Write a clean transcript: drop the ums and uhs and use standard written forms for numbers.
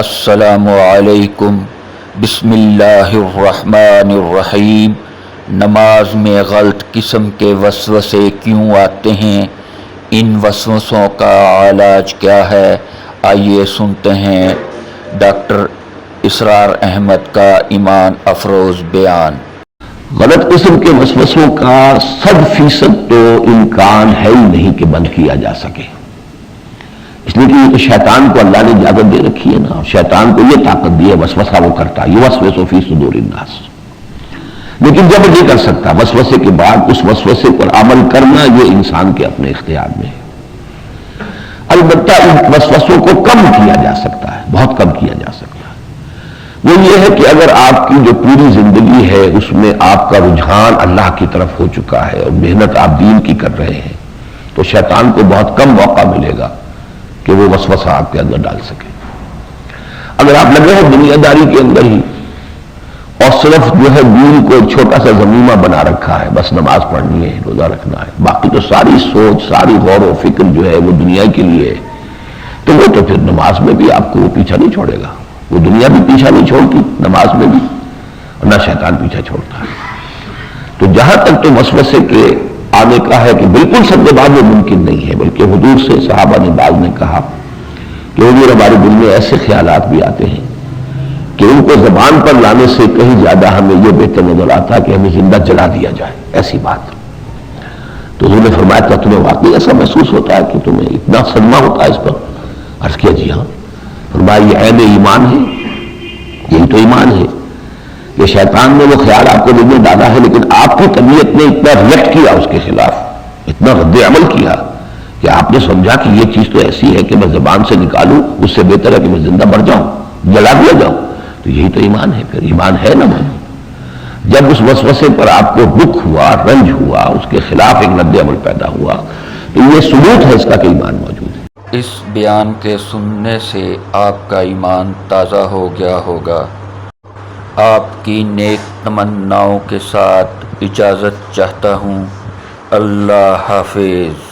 السلام علیکم۔ بسم اللہ الرحمن الرحیم۔ نماز میں غلط قسم کے وسوسے کیوں آتے ہیں؟ ان وسوسوں کا علاج کیا ہے؟ آئیے سنتے ہیں ڈاکٹر اسرار احمد کا ایمان افروز بیان۔ غلط قسم کے وسوسوں کا 100% تو امکان ہے ہی نہیں کہ بند کیا جا سکے، اس لیے کہ یہ تو شیطان کو اللہ نے اجازت دے رکھی ہے نا، اور شیطان کو یہ طاقت دی ہے، وسوسہ وہ کرتا ہے، یوسوس فی صدور الناس، لیکن جبر نہیں کر سکتا۔ وسوسے کے بعد اس وسوسے پر عمل کرنا یہ انسان کے اپنے اختیار میں ہے۔ البتہ ان وسوسوں کو کم کیا جا سکتا ہے، بہت کم کیا جا سکتا ہے۔ وہ یہ ہے کہ اگر آپ کی جو پوری زندگی ہے اس میں آپ کا رجحان اللہ کی طرف ہو چکا ہے اور محنت آپ دین کی کر رہے ہیں، تو شیطان کو بہت کم موقع ملے گا کہ وہ وسوسہ آپ کے اندر ڈال سکے۔ اگر آپ لگے ہیں دنیا داری کے اندر ہی اور صرف جو ہے دین کو ایک چھوٹا سا ضمیمہ بنا رکھا ہے، بس نماز پڑھنی ہے، روزہ رکھنا ہے، باقی تو ساری سوچ، ساری غور و فکر جو ہے وہ دنیا کے لیے ہے، تو وہ تو پھر نماز میں بھی آپ کو وہ پیچھا نہیں چھوڑے گا۔ وہ دنیا بھی پیچھا نہیں چھوڑتی نماز میں بھی، اور نہ شیطان پیچھا چھوڑتا ہے۔ تو جہاں تک تو وسوسے کے آنے کا ہے کہ بالکل سب کے بعد وہ ممکن نہیں ہے، بلکہ حضور سے صحابہ نے بعض نے کہا کہ حضور ہمارے دل میں ایسے خیالات بھی آتے ہیں کہ ان کو زبان پر لانے سے کہیں زیادہ ہمیں یہ بہتر نظر آتا کہ ہمیں زندہ جلا دیا جائے، ایسی بات۔ تو حضور نے فرمایا تھا تمہیں واقعی ایسا محسوس ہوتا ہے کہ تمہیں اتنا صدمہ ہوتا ہے اس پر؟ عرض کیا جی ہاں۔ فرمایا یہ عین ایمان ہے، یہی تو ایمان ہے کہ شیطان نے وہ خیال آپ کو دل میں ڈالا ہے، لیکن آپ کی طبیعت نے اتنا ریئیکٹ کیا اس کے خلاف، اتنا رد عمل کیا کہ آپ نے سمجھا کہ یہ چیز تو ایسی ہے کہ میں زبان سے نکالوں اس سے بہتر ہے کہ میں زندہ مر جاؤں، جلا دیا جاؤں۔ تو یہی تو ایمان ہے، پھر ایمان ہے نا مانو۔ جب اس وسوسے پر آپ کو دکھ ہوا، رنج ہوا، اس کے خلاف ایک رد عمل پیدا ہوا، تو یہ ثبوت ہے اس کا کہ ایمان موجود ہے۔ اس بیان کے سننے سے آپ کا ایمان تازہ ہو گیا ہوگا۔ آپ کی نیک تمناؤں کے ساتھ اجازت چاہتا ہوں۔ اللہ حافظ۔